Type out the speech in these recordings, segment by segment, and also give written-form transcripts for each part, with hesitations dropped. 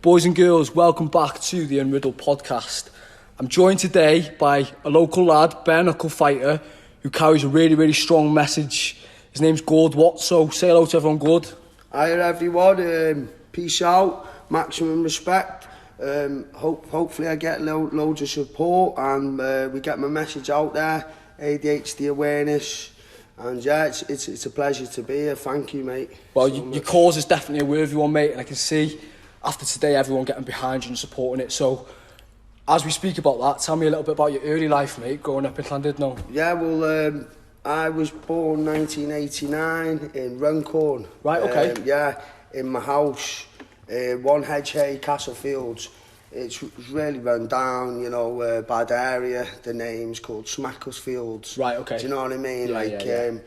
Boys and girls, welcome back to the UnRidled podcast. I'm joined today by a local lad, bare knuckle fighter, who carries a really strong message. His name's Gord. So say hello to everyone, Gord. Hi everyone, peace out, maximum respect. Hopefully I get loads of support and we get my message out there, ADHD awareness. And yeah, it's a pleasure to be here. Thank you, mate. Well, your cause is definitely a worthy one, mate, and I can see after today everyone getting behind you and supporting it. So as we speak about that, tell me a little bit about your early life, mate, growing up in Llandudno. Yeah, well, I was born 1989 in Runcorn. Right, okay. Yeah, in my house, One Hedge Hay, Castlefields. It's really run down, you know, bad area. The name's called Smackersfields. Right, okay. Do you know what I mean? Yeah.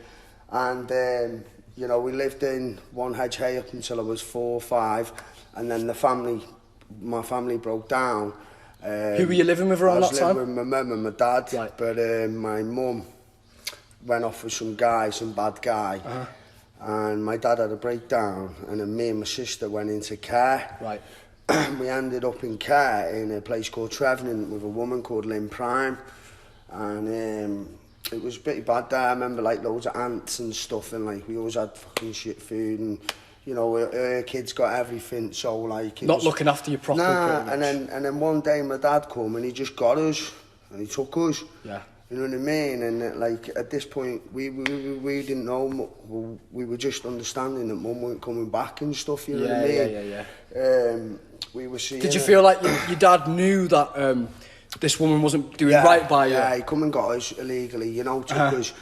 You know, we lived in One Hedge Hay up until I was 4 or 5, and then my family broke down. Who were you living with around that time? I was living with my mum and my dad, right. But my mum went off with some bad guy, and my dad had a breakdown, and then me and my sister went into care. Right. We ended up in care in a place called Trevenant with a woman called Lynn Prime, and it was pretty bad there. I remember like loads of ants and stuff, and like we always had fucking shit food, and you know her kids got everything, so like not looking after you properly. Nah, and then one day my dad come and he just got us and he took us. Yeah. You know what I mean? And like at this point, we didn't know. We were just understanding that mum weren't coming back and stuff. You know what I mean? Yeah. We were seeing. Did you feel like your dad knew that this woman wasn't doing right by you? Yeah, he come and got us illegally. You know, took us.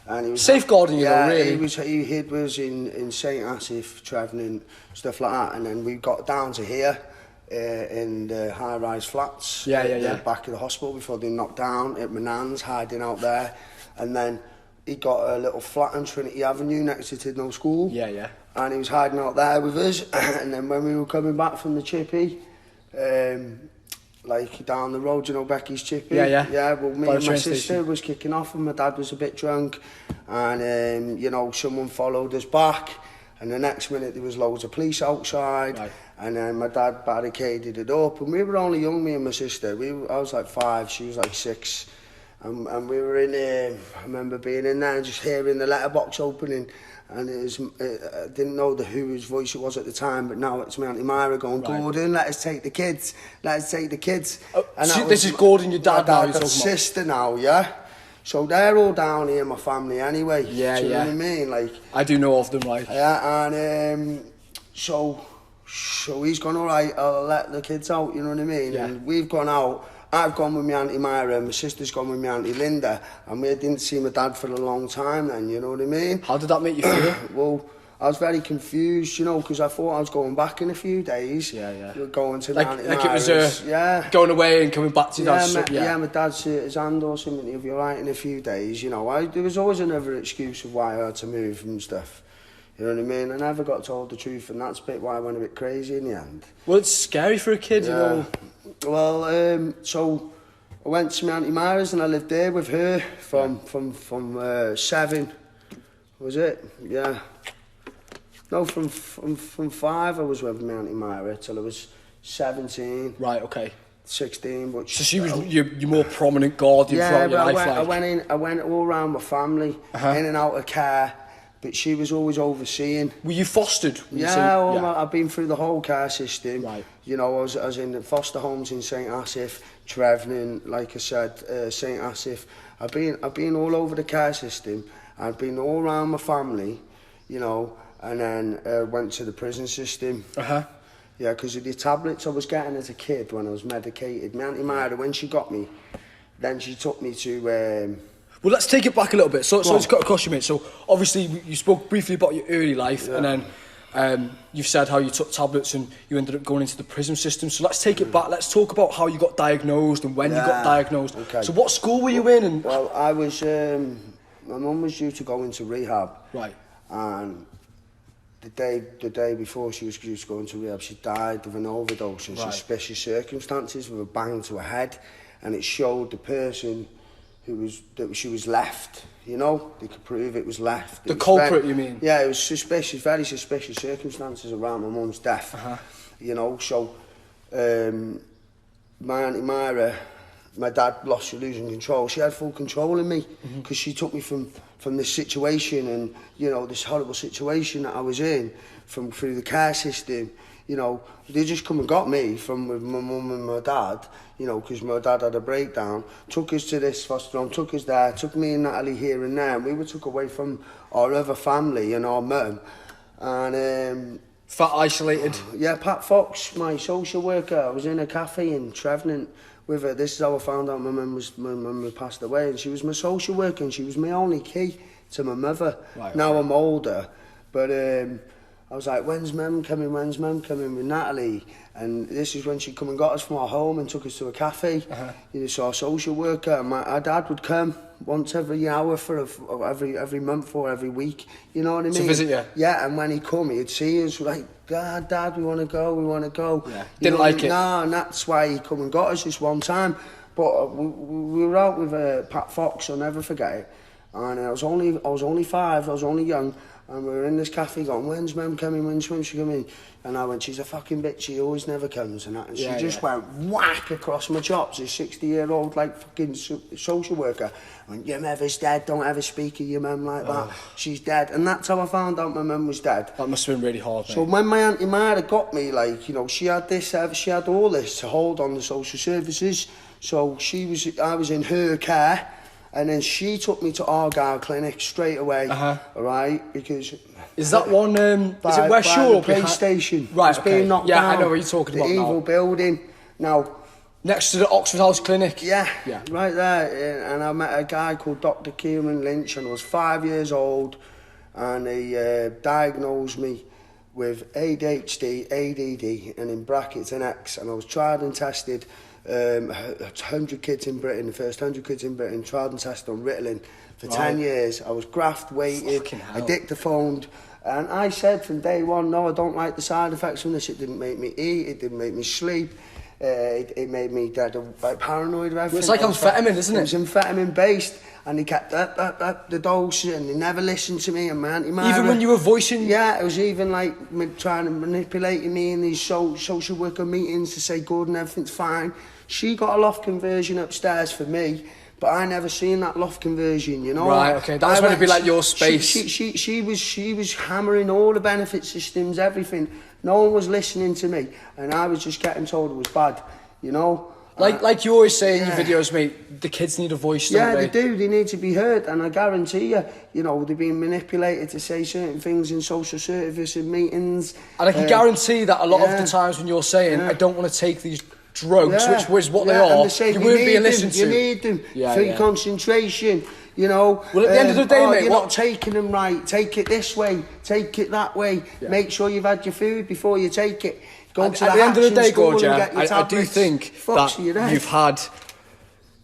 And he was safeguarding you, though, really. He hid us in St Asaph, Trevenant, stuff like that. And then we got down to here. In the high-rise flats, the back of the hospital before they knocked down at my nan's, hiding out there, and then he got a little flat on Trinity Avenue next to Tidno School. Yeah. And he was hiding out there with us. And then when we were coming back from the chippy, like down the road, you know, Becky's chippy. Yeah. Well, me and my sister was kicking off, and my dad was a bit drunk, and you know, someone followed us back. And the next minute there was loads of police outside, and then my dad barricaded it up. And we were only young, me and my sister. I was like 5, she was like 6, and we were in there. I remember being in there and just hearing the letterbox opening, and I didn't know whose voice it was at the time, but now it's my Auntie Myra going, Gordon, let us take the kids, let us take the kids. And so this is Gordon, your dad now, you're talking about? Sister now, yeah. So they're all down here, my family anyway. Yeah. Do you know what I mean? Like, I do know of them, right? Yeah, and so he's gone, all right, I'll let the kids out, you know what I mean? Yeah. And we've gone out. I've gone with my Auntie Myra, and my sister's gone with my Auntie Linda, and we didn't see my dad for a long time then, you know what I mean? How did that make you feel? Well, I was very confused, you know, because I thought I was going back in a few days. Yeah. Going to like Auntie it was Myra's. going away and coming back to your dad's. My dad's his hand or something, if you're right, in a few days, you know. There was always another excuse of why I had to move and stuff. You know what I mean? I never got told the truth, and that's a bit why I went a bit crazy in the end. Well, it's scary for a kid, you know. Well, so I went to my Auntie Myra's and I lived there with her from 7, was it? Yeah. No, from 5 I was with my Auntie Myra till I was 17. Right, okay. 16, but so she was your more prominent guardian throughout your life. I went all around my family, in and out of care, but she was always overseeing. Were you fostered? I've been through the whole care system. Right. You know, I was in foster homes in St Asaph, Trevenant, like I said, St Asaph. I've been all over the care system. I've been all around my family, you know. And then went to the prison system. Yeah, because of the tablets I was getting as a kid when I was medicated. My Auntie Myra, when she got me, then she took me to... Well, let's take it back a little bit. So it's got across you, mate. So obviously you spoke briefly about your early life, and then you've said how you took tablets and you ended up going into the prison system. So let's take it back. Let's talk about how you got diagnosed and when you got diagnosed. Okay. So what school were you in? Well, I was... my mum was due to go into rehab. Right. And... The day before she was due to go into rehab, she died of an overdose in suspicious circumstances with a bang to her head, and it showed the person that she was left. You know, they could prove it was left. The culprit, you mean? Yeah, it was suspicious, very suspicious circumstances around my mum's death. You know, so my Auntie Myra, my dad lost losing control. She had full control in me because she took me from this situation and, you know, this horrible situation that I was in through the care system. You know, they just come and got me from with my mum and my dad, you know, because my dad had a breakdown, took us to this foster home, took us there, took me and Natalie here and there, and we were took away from our other family and our mum. And felt isolated. Yeah, Pat Fox, my social worker, I was in a cafe in Trevenant with her. This is how I found out my mum had passed away, and she was my social worker, and she was my only key to my mother. Right, now I'm older, but I was like, when's mum coming with Natalie? And this is when she come and got us from our home and took us to a cafe. You know, so our social worker, and our dad would come once every hour for every month or every week, you know what I mean? To visit you? Yeah, and when he'd come, he'd see us, like, Dad, we want to go. Yeah. Didn't like it? No, and that's why he come and got us this one time. But we were out with Pat Fox, I'll never forget it. And I was only 5, I was only young. And we were in this cafe going, when's mum coming, when's she coming? And I went, she's a fucking bitch, she always never comes. And she just went whack across my chops, this 60-year-old, like, fucking social worker. I went, your mother's dead, don't ever speak of your mum like that. She's dead. And that's how I found out my mum was dead. That must have been really hard, mate. So when my Auntie Myra got me, like, you know, she had all this to hold on the social services. So I was in her care. And then she took me to Argyle Clinic straight away, right? Because is that one? Is it West Shore? The PlayStation. Right. It's being knocked down. I know what you're talking about. The evil building. Now, next to the Oxford House Clinic. Yeah. Right there. And I met a guy called Dr. Kieran Lynch, and I was 5 years old, and he diagnosed me with ADHD, ADD, and in brackets an X, and I was tried and tested. 100 kids in Britain, the first 100 kids in Britain, tried and tested on Ritalin for 10 years. I was graphed, weighted, dictaphoned, and I said from day one, no, I don't like the side effects from this. It didn't make me eat, it didn't make me sleep, it made me like paranoid of everything. It's like amphetamine, isn't it? It was amphetamine based, and he kept up the dose, and he never listened to me. And my Auntie Myra, even when you were voicing, it was even like trying to manipulate me in these social worker meetings to say Gord and everything's fine. She got a loft conversion upstairs for me, but I never seen that loft conversion, you know. Right, okay, that was meant to be like your space. She was hammering all the benefit systems, everything. No one was listening to me, and I was just getting told it was bad, you know. Like you always say in your videos, mate, the kids need a voice, don't they? Yeah, they do. They need to be heard, and I guarantee you, you know, they're being manipulated to say certain things in social service and meetings. And I can guarantee that a lot of the times when you're saying, I don't want to take these drugs, which was what they are, you weren't being listened to. You need them for your concentration, you know. Well, at the end of the day, mate, you're not taking them right. Take it this way, take it that way. Make sure you've had your food before you take it. At the end of the day, Gord, I do think that you've had,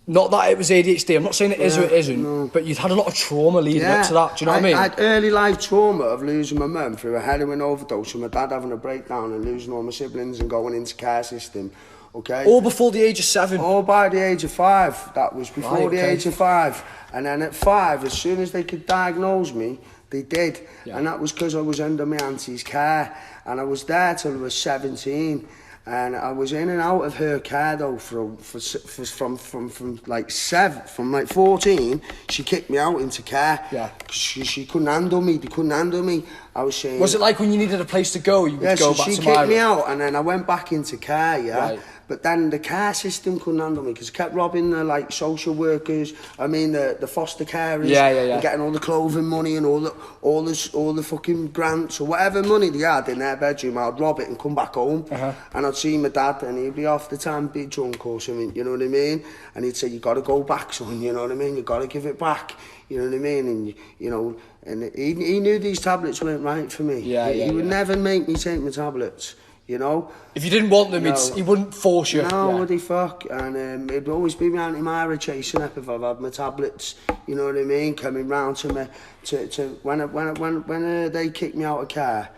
not that it was ADHD, I'm not saying it is or it isn't, but you've had a lot of trauma leading up to that, do you know what I mean? I had early life trauma of losing my mum through a heroin overdose, and my dad having a breakdown and losing all my siblings and going into care system. Okay. All before the age of 7? All by the age of 5. That was before the age of 5. And then at 5, as soon as they could diagnose me, they did. And that was because I was under my auntie's care. And I was there till I was 17. And I was in and out of her care though from like 14. She kicked me out into care. Yeah. She couldn't handle me. They couldn't handle me. I was saying. Was it like when you needed a place to go, you would go back to she kicked me out, and then I went back into care. Right. But then the care system couldn't handle me because I kept robbing the like social workers. I mean the foster carers. And getting all the clothing money and all the fucking grants or whatever money they had in their bedroom. I'd rob it and come back home, and I'd see my dad, and he'd be off the time, be drunk or something. You know what I mean? And he'd say, "You got to go back, son. You know what I mean? You got to give it back." You know what I mean? And you know, and he knew these tablets weren't right for me. He would never make me take my tablets. You know, if you didn't want them, he wouldn't force you. No, would he fuck? And it'd always be my Auntie Myra chasing up if I've had my tablets. You know what I mean? Coming round to me when they kicked me out of care.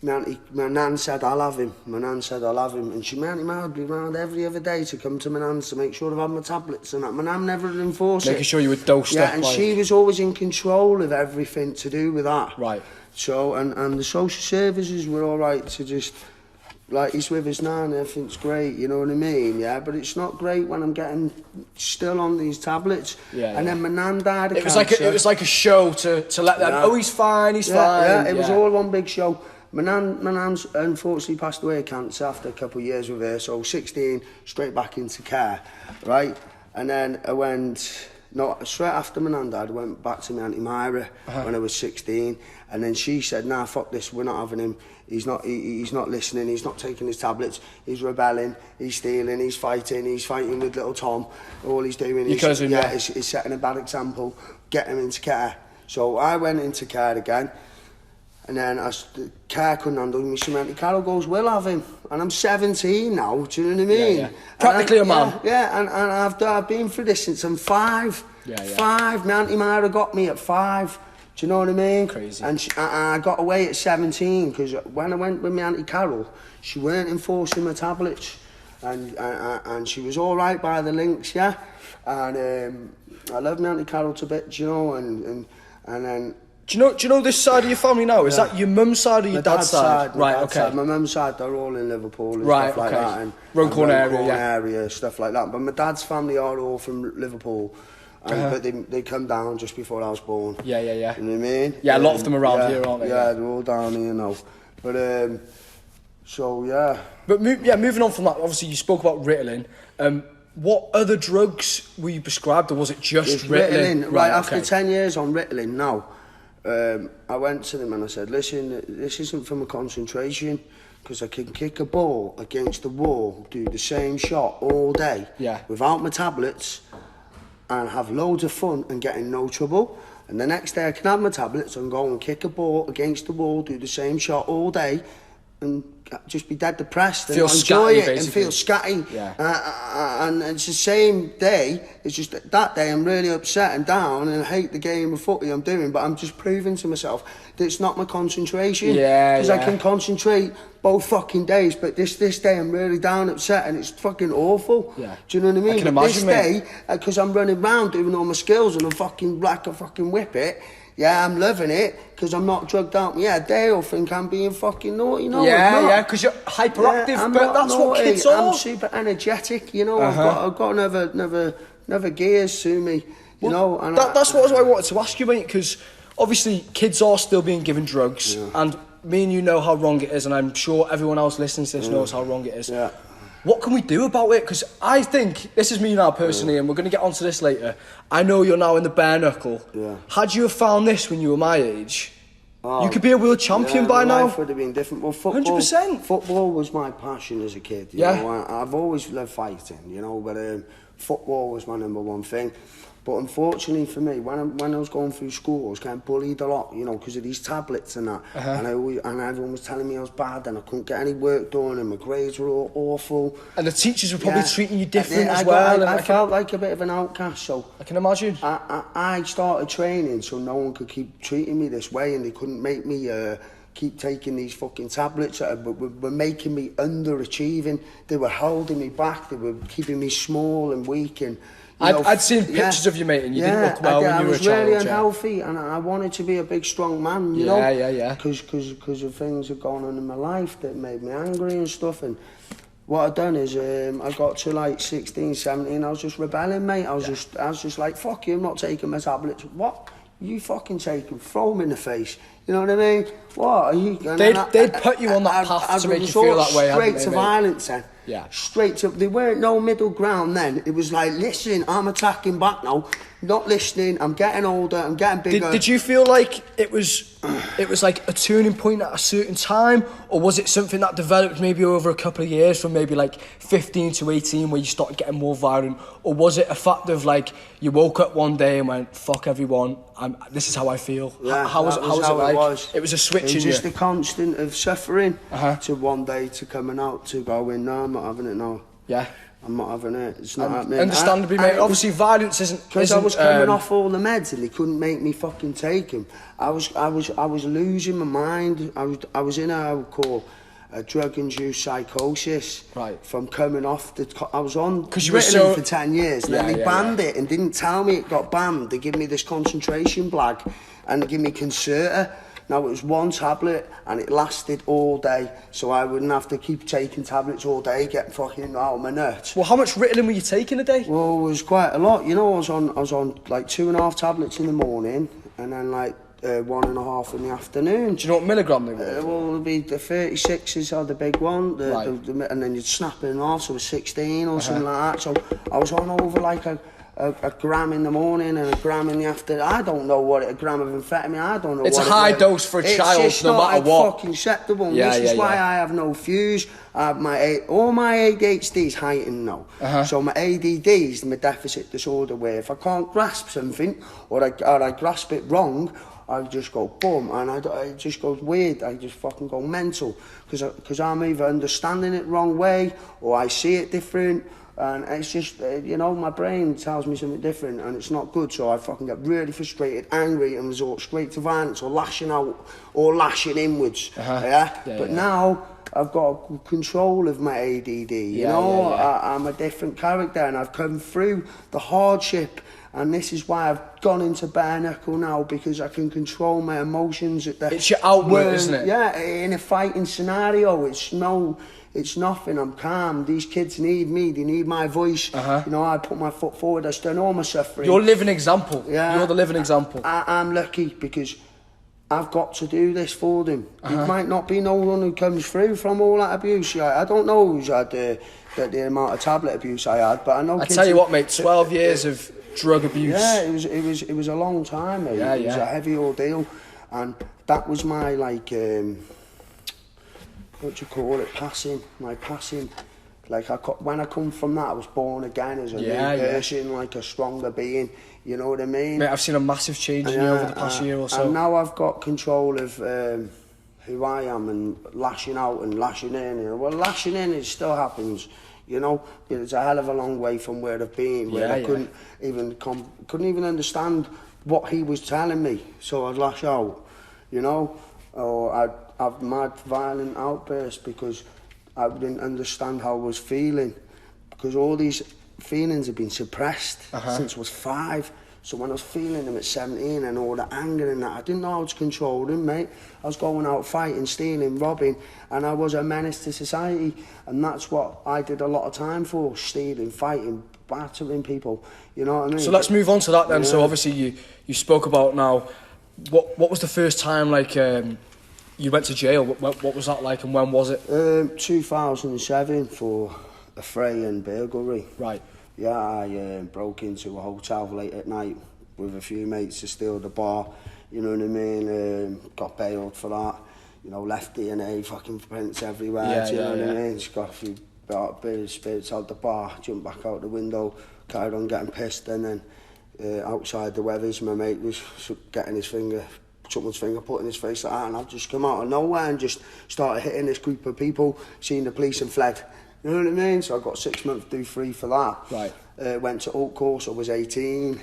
My nan said I'll have him. And my Auntie Myra would be round every other day to come to my nan's to make sure I've had my tablets and that. My nan never enforced it. Making sure you were dosed up. And she was always in control of everything to do with that. Right. So and the social services were all right to just like, he's with us now and everything's great, you know what I mean? Yeah, but it's not great when I'm getting still on these tablets. Yeah, and then my nan died of it was cancer. It was like a show to let them, oh, he's fine, he's fine. Yeah, it was all one big show. My nan's unfortunately passed away of cancer after a couple of years with her, so 16, straight back into care, right? And then I went, straight after my nan died, I went back to my Auntie Myra when I was 16, and then she said, nah, fuck this, we're not having him. He's not listening, he's not taking his tablets, he's rebelling, he's stealing, he's fighting with little Tom. All he's doing is setting a bad example, get him into care. So I went into care again, and then the care couldn't handle me, so my Auntie Carol goes, we'll have him. And I'm 17 now, do you know what I mean? Practically a man. And I've been through this since I'm 5. 5, my Auntie Myra got me at 5. Do you know what I mean? Crazy. And I got away at 17 because when I went with my Auntie Carol, she weren't enforcing my tablets, and she was all right by the links, yeah. And I love my Auntie Carol to bits, you know, and then. Do you know this side of your family now? Is that your mum's side or your dad's side? Right, okay. My mum's side, they're all in Liverpool and stuff like that. And Runcorn area, stuff like that. But my dad's family are all from Liverpool. But they come down just before I was born. Yeah. You know what I mean? Yeah, a lot of them around here, aren't they? Yeah, they're all down here now. But, so, yeah. But, moving on from that, obviously you spoke about Ritalin. What other drugs were you prescribed, or was it just Ritalin? Right, after 10 years on Ritalin now, I went to them and I said, listen, this isn't for my concentration, because I can kick a ball against the wall, do the same shot all day without my tablets, and have loads of fun and get in no trouble. And the next day I can have my tablets and go and kick a ball against the wall, do the same shot all day, and just be dead depressed and not enjoy it and feel scatty. And it's the same day, it's just that day I'm really upset and down and I hate the game of footy I'm doing, but I'm just proving to myself that it's not my concentration. Because I can concentrate both fucking days, but this day I'm really down, upset, and it's fucking awful. Do you know what I mean? I can imagine, this day, because I'm running around doing all my skills and I'm fucking like a fucking whippet, I'm loving it, because I'm not drugged out. They'll think I'm being fucking naughty. No, because you're hyperactive, but that's naughty. What kids are. I'm super energetic, you know. I've got another gears to me, you know. And that's what I wanted to ask you, mate, because obviously kids are still being given drugs, and me and you know how wrong it is, and I'm sure everyone else listening to this knows how wrong it is. What can we do about it? Because I think, this is me now personally, and we're going to get onto this later. I know you're now in the bare knuckle. Had you have found this when you were my age, you could be a world champion by now. Life would have been different. Well, football, 100%. Football was my passion as a kid. You know? I've always loved fighting, you know, but football was my number one thing. But unfortunately for me, when I was going through school, I was getting bullied a lot, you know, because of these tablets and that. And everyone was telling me I was bad and I couldn't get any work done and my grades were all awful. And the teachers were probably treating you different as well. I felt like a bit of an outcast, so... I can imagine. I started training so no one could keep treating me this way, and they couldn't make me keep taking these fucking tablets that were making me underachieving. They were holding me back, they were keeping me small and weak, and... I'd seen pictures of you, mate, and you didn't look well when you were a child. I was really unhealthy, and I wanted to be a big, strong man, you know? Because of things that gone on in my life that made me angry and stuff. And what I'd done is I got to like 16, 17, I was just rebelling, mate. I was just like, fuck you, I'm not taking my tablets. What? You fucking take them, throw them in the face. You know what I mean? What are you? They'd put you on that path to make you feel that way, straight to violence then. Yeah. Straight to... There weren't no middle ground then. It was like, listen, I'm attacking back now. Not listening, I'm getting older, I'm getting bigger. Did you feel like it was like a turning point at a certain time, or was it something that developed maybe over a couple of years, from maybe like 15 to 18 where you started getting more violent, or was it a fact of like you woke up one day and went, fuck everyone, this is how I feel? How was it like? It was a switch in you. It was just a constant of suffering to one day to coming out to going, no, I'm not having it now. I'm not having it. It's not happening. Understandably, mate. Obviously, violence isn't... Because I was coming off all the meds and they couldn't make me fucking take them. I was losing my mind. I was in a, I would call, a drug-induced psychosis. From coming off the... I was on Ritalin for 10 years. And then they banned it and didn't tell me it got banned. They give me this concentration blag and they give me Concerta. Now, it was one tablet, and it lasted all day, so I wouldn't have to keep taking tablets all day, getting fucking out of my nuts. Well, how much Ritalin were you taking a day? Well, it was quite a lot. You know, I was on like 2.5 tablets in the morning, and then like 1.5 in the afternoon. Do you know what milligram they were? Well, it'd be the 36s are the big one, and then you'd snap it off, so it was 16 or something like that. So I was on over like a gram in the morning and a gram in the afternoon. I don't know what a gram of amphetamine. I don't know. It's what a high dose for a child, no matter what. It's fucking acceptable. This is why I have no fuse. All my ADHD is heightened now. So my ADD is my deficit disorder, where if I can't grasp something or I grasp it wrong, I just go boom, and it just goes weird. I just fucking go mental because I'm either understanding it wrong way or I see it different. And it's just, my brain tells me something different, and it's not good, so I fucking get really frustrated, angry, and resort straight to violence, or lashing out, or lashing inwards, But now, I've got control of my ADD, I'm a different character, and I've come through the hardship, and this is why I've gone into bare knuckle now, because I can control my emotions at the... It's your outlet, isn't it? Yeah, in a fighting scenario, it's nothing, I'm calm. These kids need me, they need my voice. I put my foot forward, I've done all my suffering. You're a living example. Yeah. You're the living example. I'm lucky because I've got to do this for them. There might not be no one who comes through from all that abuse. I don't know who's had the amount of tablet abuse I had, but I know. I tell you what, mate, 12 years of drug abuse. Yeah, it was a long time, mate. It was a heavy ordeal, and that was my what do you call it? My passing. Like when I come from that, I was born again as a new person, like a stronger being. You know what I mean? Mate, I've seen a massive change in you over the past year or so. And now I've got control of who I am and lashing out and lashing in. Well, lashing in, it still happens. It's a hell of a long way from where I've been, where I couldn't even understand what he was telling me. So I'd lash out, or I'd have mad violent outbursts because I didn't understand how I was feeling, because all these feelings have been suppressed since I was 5. So when I was feeling them at 17 and all the anger and that, I didn't know how to control them, mate. I was going out fighting, stealing, robbing, and I was a menace to society, and that's what I did a lot of time for: stealing, fighting, battering people. You know what I mean? So let's move on to that then. So obviously you spoke about now. What was the first time you went to jail? What was that like, and when was it? 2007 for a fray and burglary. Right. Yeah, I broke into a hotel late at night with a few mates to steal the bar. You know what I mean? Got bailed for that. Left DNA fucking prints everywhere. Do you know what I mean? Just got a few bit of spirits out the bar, jumped back out the window, carried on getting pissed, and then outside the Weathers, my mate was getting someone's finger put in his face like that, and I've just come out of nowhere and just started hitting this group of people, seen the police and fled. You know what I mean? So I got 6 months due free for that. Right. Went to Oak Course, I was 18,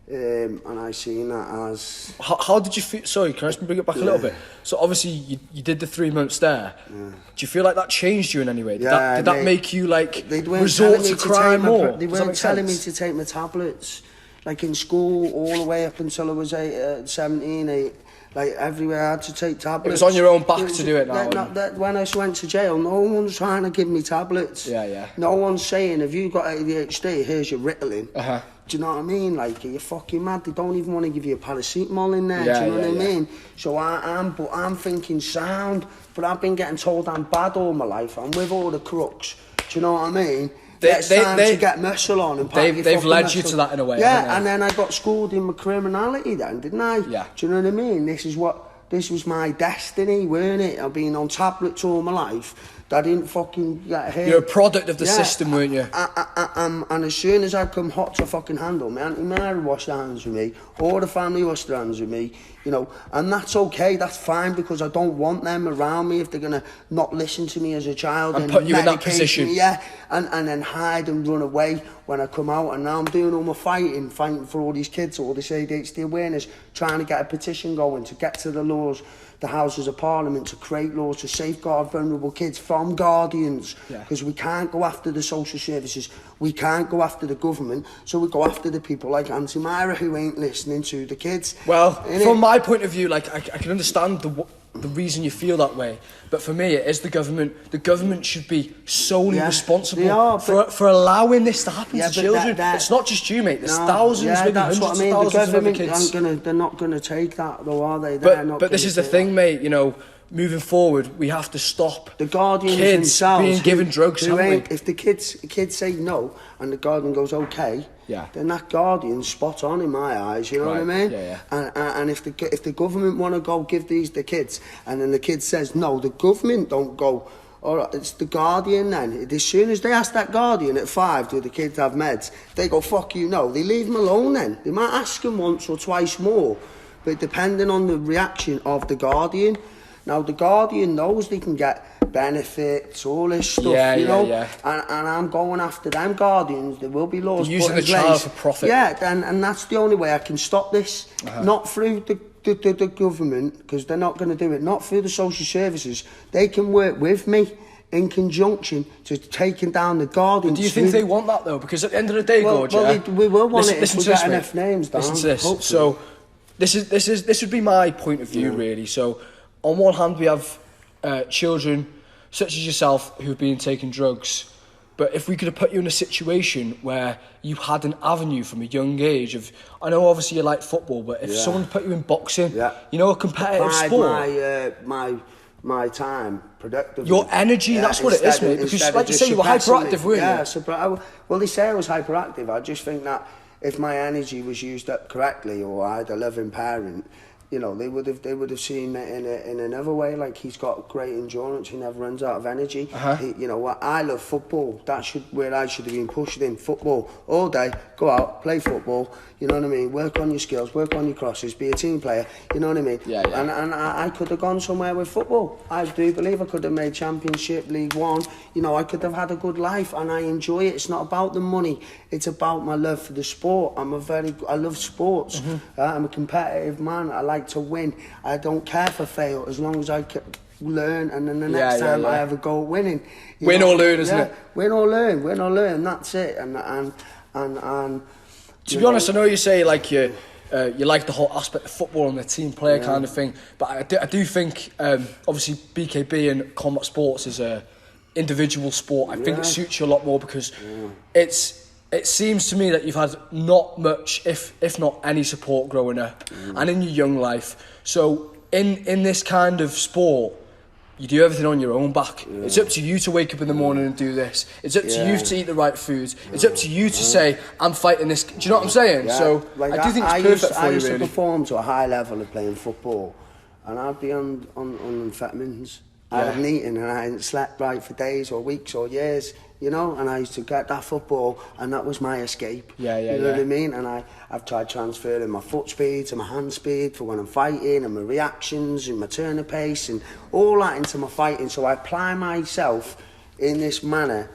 and I seen that as... How did you feel? Sorry, can I just bring it back a little bit? So obviously you did the 3 months there. Do you feel like that changed you in any way? Did that make you resort to crime more? They weren't telling me to take my tablets. Like in school, all the way up until I was 17, everywhere I had to take tablets. It was on your own back to do it now. When I went to jail, no one's trying to give me tablets. No one's saying, have you got ADHD, here's your Ritalin. Do you know what I mean? Like, you're fucking mad. They don't even want to give you a paracetamol in there. Do you know what I mean? So I'm thinking sound, but I've been getting told I'm bad all my life. I'm with all the crooks. Do you know what I mean? It's time to get muscle on and they've led you to that in a way. Yeah, and then I got schooled in my criminality then, didn't I? Yeah. Do you know what I mean? This was my destiny, weren't it? I've been on tablets all my life. I didn't fucking get hit. You're a product of the system, weren't you? And as soon as I come hot to fucking handle, my Auntie Mary washed her hands with me, all the family washed their hands with me, and that's okay, that's fine, because I don't want them around me if they're going to not listen to me as a child. And put you in that position. And then hide and run away. when I come out, and now I'm doing all my fighting for all these kids, all this ADHD awareness, trying to get a petition going to get to the laws, the Houses of Parliament, to create laws to safeguard vulnerable kids from guardians, because we can't go after the social services, we can't go after the government, so we go after the people like Auntie Myra who ain't listening to the kids. Well, from my point of view, like I can understand the reason you feel that way, but for me it is the government. The government should be solely responsible for allowing this to happen to children. It's not just you, mate. There's thousands, maybe hundreds of thousands of other kids. They're not going to take that, though, are they? But this is the thing, mate, you know, moving forward, we have to stop the guardians kids themselves being given drugs. If the kids say no and the guardian goes okay, then that guardian's spot on in my eyes. You know what I mean? And if the government want to go give these the kids, and then the kid says no, the government don't go. All right, it's the guardian then. As soon as they ask that guardian at 5, do the kids have meds? They go, fuck you, no. They leave them alone then. They might ask them once or twice more, but depending on the reaction of the guardian. Now, the guardian knows they can get benefits, all this stuff, you know. And I'm going after them guardians. There will be laws They're using the child for profit. And that's the only way I can stop this. Not through the government, because they're not going to do it. Not through the social services. They can work with me in conjunction to taking down the guardians. But do you think they want that, though? Because at the end of the day, Gord, we will want it if we get enough names down. Listen to this. Hopefully. So this would be my point of view, really. So on one hand, we have children such as yourself who've been taking drugs. But if we could have put you in a situation where you had an avenue from a young age of, I know obviously you like football, but if someone put you in boxing, you know, a competitive sport. My time productively. Your energy, that's what it is, mate. Because like you say, you were hyperactive, weren't you? Well, they say I was hyperactive. I just think that if my energy was used up correctly, or I had a loving parent, you know, they would have seen it in another way. Like, he's got great endurance. He never runs out of energy. You know what? I love football. That's where I should have been pushed in. Football all day. Go out, play football. You know what I mean? Work on your skills. Work on your crosses. Be a team player. You know what I mean? And I could have gone somewhere with football. I do believe I could have made Championship, League One. You know, I could have had a good life, and I enjoy it. It's not about the money. It's about my love for the sport. I love sports. I'm a competitive man. I like to win. I don't care for fail as long as I can learn, and then the next time I have a go at winning. Win or learn, isn't it? Win or learn. That's it. And to be honest, I know you say like you like the whole aspect of football and the team player kind of thing, but I do think obviously BKB and combat sports is a individual sport. I think it suits you a lot more because it seems to me that you've had not much, if not any support growing up and in your young life. So in this kind of sport, you do everything on your own back. It's up to you to wake up in the morning and do this. It's up to you to eat the right foods. It's up to you to say, I'm fighting this. Do you know what I'm saying? So like I do think it's perfect for you, really. I used to perform to a high level of playing football, and I'd be on amphetamines. I hadn't eaten and I hadn't slept right for days or weeks or years, you know, and I used to get that football, and that was my escape. You know what I mean? And I've tried transferring my foot speed to my hand speed for when I'm fighting, and my reactions and my turn of pace and all that into my fighting. So I apply myself in this manner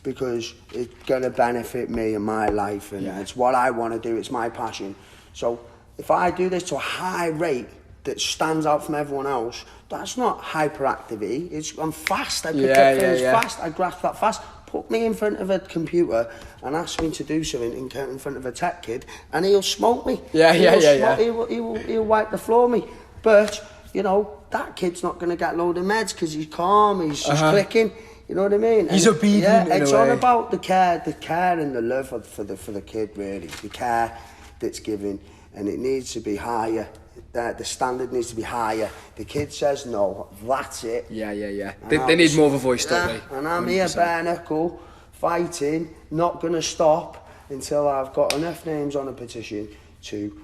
because it's going to benefit me and my life, and it's what I want to do. It's my passion. So if I do this to a high rate that stands out from everyone else, that's not hyperactivity. I'm fast. I pick up things fast. I grasp that fast. Put me in front of a computer and ask me to do something in front of a tech kid, and he'll smoke me. He'll wipe the floor me. But you know, that kid's not going to get load of meds because he's calm. He's just clicking. You know what I mean? He's obedient. It's all about the care and the love for the kid. Really, the care that's given, and it needs to be higher. The standard needs to be higher. The kid says no, that's it. They need more of a voice, don't they? And I'm 100%. Here, bare knuckle, fighting, not going to stop until I've got enough names on a petition to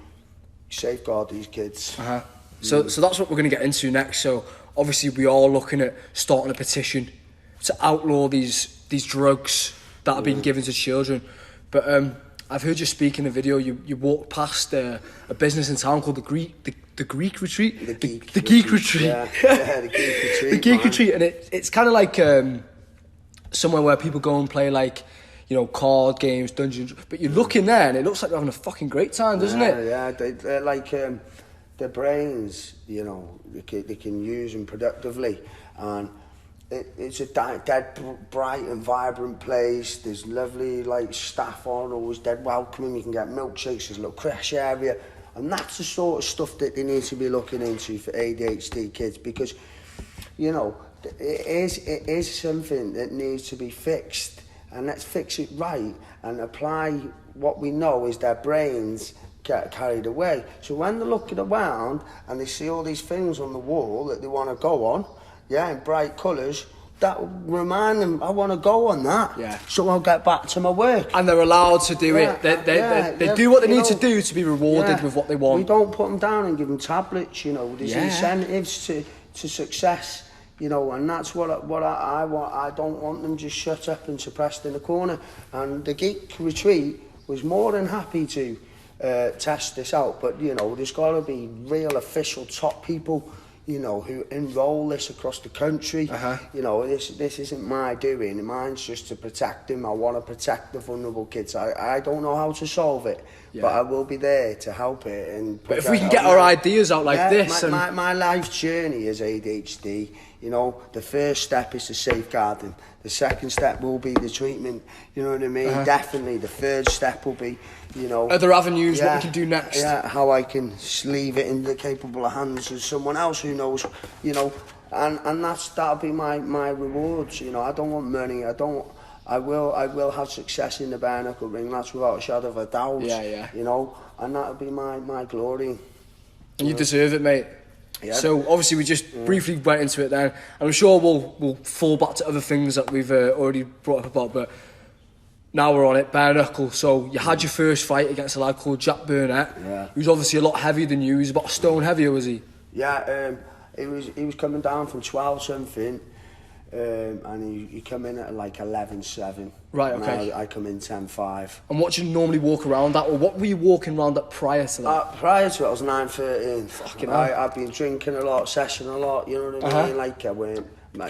safeguard these kids. So that's what we're going to get into next. So obviously we are looking at starting a petition to outlaw these drugs that are being given to children. But I've heard you speak in a video. You walked past a business in town called the Geek Retreat. The Geek Retreat. Yeah, the Geek Retreat. The Geek Retreat, and it's kind of like somewhere where people go and play, like, you know, card games, dungeons. But you look in there and it looks like you're having a fucking great time, doesn't it? Yeah, they're like their brains, you know, they can use them productively, and it's a dead bright and vibrant place. There's lovely like staff on, always dead welcoming. You can get milkshakes. There's a little crash area, and that's the sort of stuff that they need to be looking into for ADHD kids, because, you know, it is something that needs to be fixed, and let's fix it right and apply what we know is their brains get carried away. So when they're looking around and they see all these things on the wall that they want to go on, in bright colours, that will remind them, I want to go on that. Yeah. So I'll get back to my work. And they're allowed to do it. They do what they need to do to be rewarded with what they want. We don't put them down and give them tablets, you know. There's incentives to success, you know, and that's what I want. I don't want them just shut up and suppressed in the corner. And the Geek Retreat was more than happy to test this out. But, you know, there's got to be real official top people, you know, who enroll this across the country. You know, this isn't my doing. Mine's just to protect them. I want to protect the vulnerable kids. I don't know how to solve it, but I will be there to help it. But if we can get our ideas out like this... My life's journey is ADHD. You know, the first step is the safeguarding. The second step will be the treatment. You know what I mean? Definitely. The third step will be, you know... Other avenues, what we can do next. Yeah, how I can leave it in the capable hands of someone else who knows, you know. And that'll be my rewards, you know. I don't want money. I will have success in the bare knuckle ring. That's without a shadow of a doubt. You know, and that'll be my glory. And you deserve it, mate. Yeah. So obviously we just briefly went into it then, and I'm sure we'll fall back to other things that we've already brought up about, but now we're on it, bare knuckle. So you had your first fight against a lad called Jack Burnett. He was obviously a lot heavier than you. He was about a stone heavier, was he? Yeah, he was coming down from 12 something, and he come in at like 11.7. Right, okay. I come in 10.5. And what do you normally walk around at, or what were you walking around at prior to that? Prior to it, I was 9.13. Fucking hell. I've been drinking a lot, sessing a lot, you know what I mean? Like,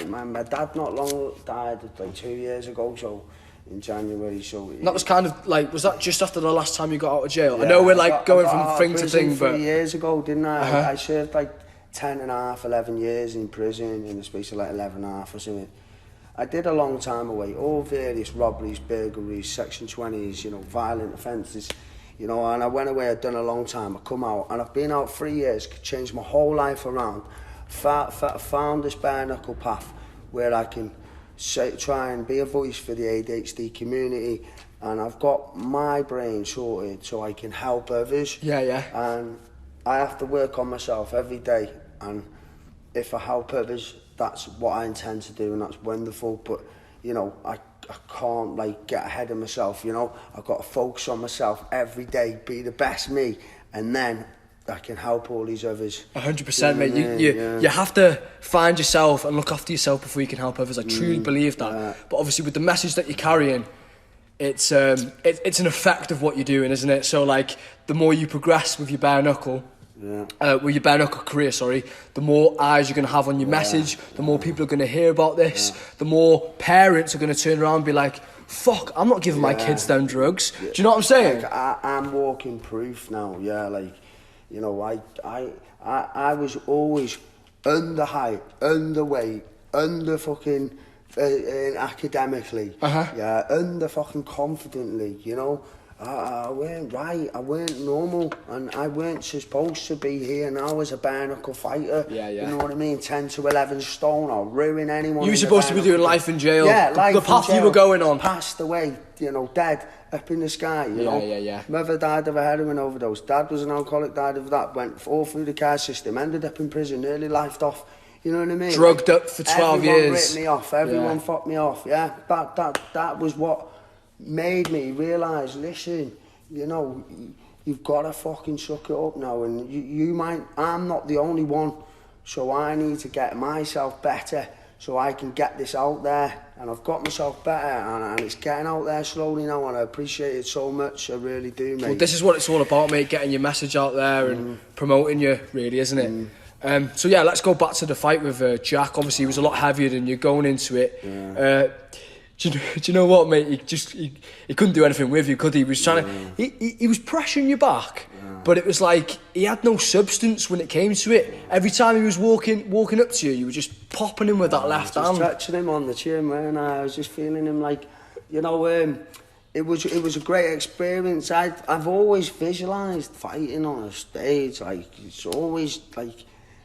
my dad not long died like 2 years ago, so in January, so... And that was kind of like, was that just after the last time you got out of jail? I know we're like going from thing to thing, but... 3 years ago, didn't I? I served like 10 and a half, 11 years in prison in the space of like 11 and a half or something. I did a long time away, all various robberies, burglaries, Section 20s, you know, violent offences, you know, and I went away, I'd done a long time, I come out, and I've been out 3 years, changed my whole life around, found this bare knuckle path where I can try and be a voice for the ADHD community, and I've got my brain sorted so I can help others. And I have to work on myself every day, and if I help others, that's what I intend to do, and that's wonderful. But, you know, I can't like get ahead of myself, you know. I've got to focus on myself every day, be the best me, and then I can help all these others. 100%, mate. You have to find yourself and look after yourself before you can help others. I truly believe that. But obviously with the message that you're carrying, it's an effect of what you're doing, isn't it? So like, the more you progress with your bare knuckle, with your bare knuckle career, the more eyes you're going to have on your message, the more people are going to hear about this, the more parents are going to turn around and be like, fuck, I'm not giving my kids them drugs. Do you know what I'm saying? Like, I'm walking proof now, like, you know, I was always under height, underweight, under fucking academically, under fucking confidently, you know. I weren't right, I weren't normal, and I weren't supposed to be here now as a bare knuckle fighter. You know what I mean? 10 to 11 stone, I'll ruin anyone. You were supposed to be doing life in jail. Life the path in jail, you were going on. Passed away, you know, dead, up in the sky, you know. Mother died of a heroin overdose. Dad was an alcoholic, died of that, went all through the care system, ended up in prison, nearly lifed off. You know what I mean? Drugged up for 12 years. Everyone ripped me off, everyone fucked me off, That was what made me realise, listen, you know, you've got to fucking suck it up now, and I'm not the only one, so I need to get myself better so I can get this out there, and I've got myself better, and it's getting out there slowly now, and I appreciate it so much, I really do, mate. Well, this is what it's all about, mate, getting your message out there and promoting you, really, isn't it? So yeah, let's go back to the fight with Jack. Obviously he was a lot heavier than you going into it. Do you know what, mate? He couldn't do anything with you, could he? He was trying to. He was pressuring you back, but it was like he had no substance when it came to it. Every time he was walking up to you, you were just popping him with that left hand. Touching him on the chin, man. I was just feeling him like, it was a great experience. I've always visualised fighting on a stage, like it's always like.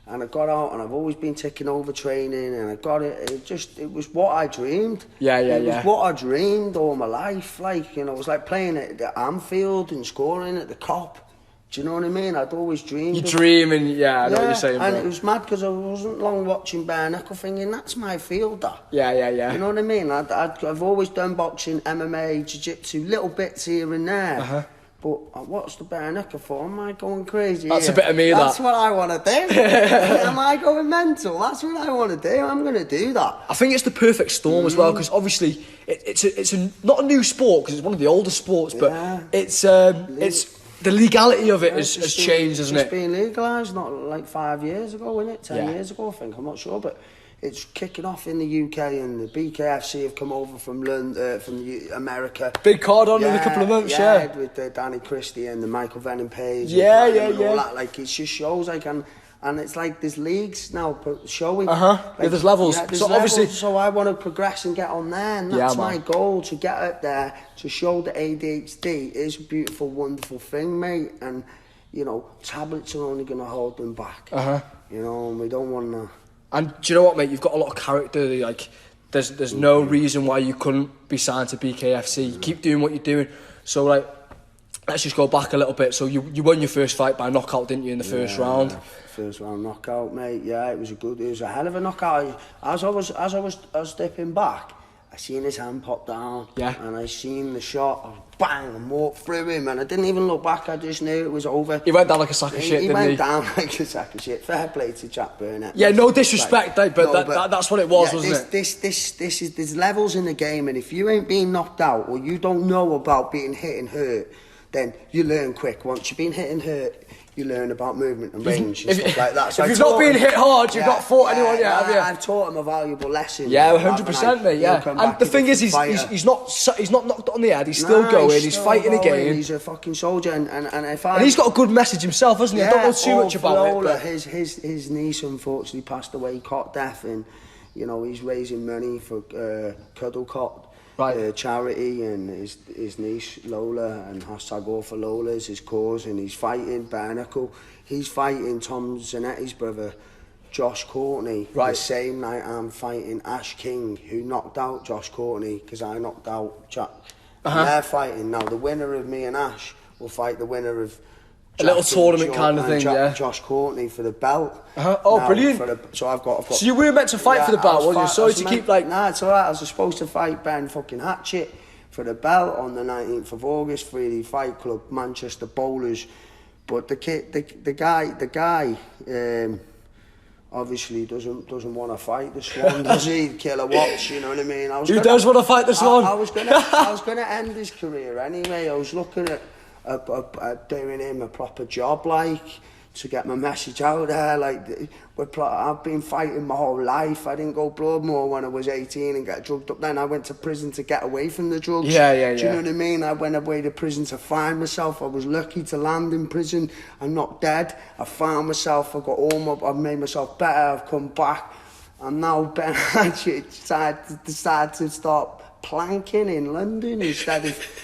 And I got out, and I've always been taking over training, and I got it. It was what I dreamed. It was what I dreamed all my life. Like, it was like playing at the Anfield and scoring at the Cop. Do you know what I mean? I'd always dreamed. You dream, and I know what you're saying. And it was mad because I wasn't long watching Bare Knuckle, thinking that's my field. That. Yeah. You know what I mean? I've always done boxing, MMA, jiu-jitsu, little bits here and there. But what's the Bare Knuckle for? Am I going crazy? That's a bit of me, That's what I want to do. Am I going mental? That's what I want to do. I'm going to do that. I think it's the perfect storm as well, because obviously it's not a new sport, because it's one of the older sports, but it's the legality of it has changed, hasn't it? It's been legalised not like 5 years ago, isn't it? 10 years ago, I think. I'm not sure, but it's kicking off in the UK, and the BKFC have come over from London, from America. Big card on in a couple of months, with Danny Christie and the Michael Venom page. And all that. Like, it just shows, like, and it's like there's leagues now showing. Like, there's levels. There's so levels, obviously, so I want to progress and get on there, and that's my goal, to get up there, to show that ADHD is a beautiful, wonderful thing, mate. And tablets are only going to hold them back. And we don't want to. And do you know what, mate? You've got a lot of character. Like, there's no reason why you couldn't be signed to BKFC. You keep doing what you're doing. So, like, let's just go back a little bit. So you won your first fight by knockout, didn't you, in the first round? First round knockout, mate. Yeah, it was a hell of a knockout. As I was stepping back, I seen his hand pop down. And I seen the shot. Bang, and walked through him, and I didn't even look back. I just knew it was over. He went down like a sack of shit, didn't he? He went down like a sack of shit. Fair play to Jack Burnett. Yeah, no disrespect, but that's what it was, wasn't it? There's levels in the game, and if you ain't being knocked out, or you don't know about being hit and hurt, then you learn quick. Once you've been hit and hurt, you learn about movement and range and stuff like that. So if you've not been hit hard, you've not fought anyone yet, have you? I've taught him a valuable lesson. Yeah, 100%, mate. Yeah, and the thing is, he's not knocked on the head. He's still going. He's fighting again. He's a fucking soldier, and he's got a good message himself, hasn't he? I don't know too much about it. But his niece unfortunately passed away, cot death, and he's raising money for Cuddle Cot. Charity, and his niece Lola, and #All for Lola is his cause, and he's fighting Bare Knuckle. He's fighting Tom Zanetti's brother, Josh Courtney. The same night I'm fighting Ash King, who knocked out Josh Courtney because I knocked out Jack. And they're fighting now. The winner of me and Ash will fight the winner of a little tournament kind of thing, Josh Courtney for the belt. Oh, brilliant! So I've got. So you were meant to fight for the belt, weren't you? Sorry to keep like. Nah, it's alright. I was supposed to fight Ben fucking Hatchett for the belt on the 19th of August, 3D Fight Club, Manchester Bowlers. But the guy, obviously doesn't want to fight the Swan, does he? Killer Watts, you know what I mean? Who does want to fight the Swan? I was gonna end his career anyway. I was looking at doing him a proper job, like, to get my message out there. Like, I've been fighting my whole life. I didn't go Broadmoor when I was 18 and get drugged up. Then I went to prison to get away from the drugs. Do you know what I mean? I went away to prison to find myself. I was lucky to land in prison. I'm not dead. I found myself. I've made myself better. I've come back. And now Ben Hatchett decided to start planking in London instead of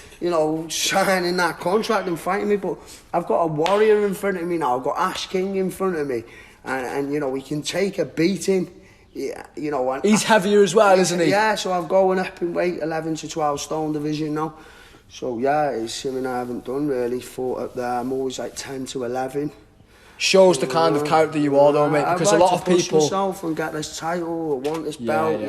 signing that contract and fighting me. But I've got a warrior in front of me now. I've got Ash King in front of me, and he can take a beating. He's heavier as well, isn't he? Yeah, so I'm going up in weight, 11 to 12 stone division now. So yeah, it's something I haven't done really. Fought up there. I'm always like 10 to 11. Shows the kind of character you are, though, mate. Because a lot of people push myself and get this title or want this belt,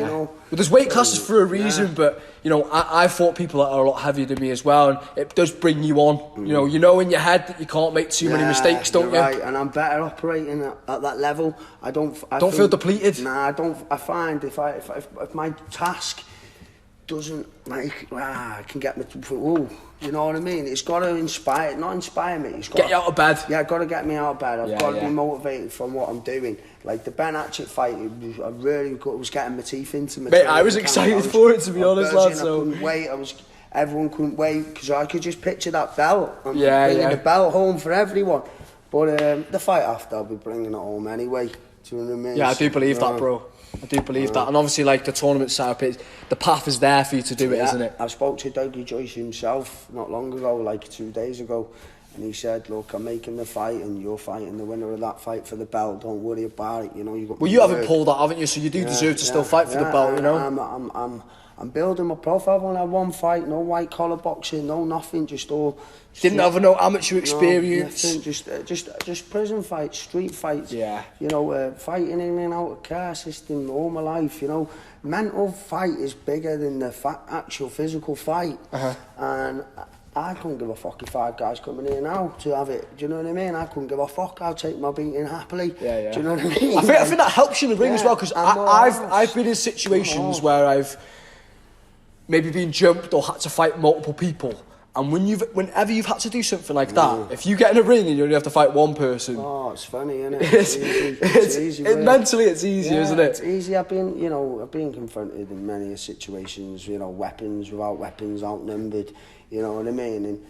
But there's weight classes for a reason. But I fought people that are a lot heavier than me as well, and it does bring you on. You know in your head that you can't make too many mistakes, don't you? Right, and I'm better operating at that level. I don't feel depleted. Nah, I don't. I find if my task doesn't like, can get me to, you know what I mean? It's got to not inspire me. It's got get you out of bed. Yeah, got to get me out of bed. I've got to be motivated from what I'm doing. Like the Ben Hatchett fight, it was getting my teeth into me. Mate, I was excited for it, to be honest, lad. So I couldn't wait. Everyone couldn't wait because I could just picture that belt. I'm bringing the belt home for everyone. But the fight after, I'll be bringing it home anyway. Do you know what I mean? Yeah, I do believe that, bro. I do believe that. And obviously, like, the tournament setup, the path is there for you to do it, isn't it? I spoke to Dougie Joyce himself not long ago, like 2 days ago, and he said, look, I'm making the fight and you're fighting the winner of that fight for the belt. Don't worry about it, you know. You haven't pulled that, haven't you? So you do deserve to still fight for the belt, you know? I'm building my profile. I've only had one fight, no white collar boxing, no nothing, just all. Didn't have no amateur experience. No, just prison fights, street fights. Yeah. You know, fighting in and out of car system all my life. You know, mental fight is bigger than the actual physical fight. And I couldn't give a fuck if 5 guys coming here now to have it. Do you know what I mean? I couldn't give a fuck. I'll take my beating happily. Yeah. Do you know what I mean? I think that helps you in the ring as well, because I've been in situations where I've maybe been jumped or had to fight multiple people, and whenever you've had to do something like that, if you get in a ring and you only have to fight one person, it's funny, isn't it? It's easy. Mentally it's easier, isn't it? It's easy. I've been confronted in many situations, you know, weapons without weapons, outnumbered, you know what I mean? And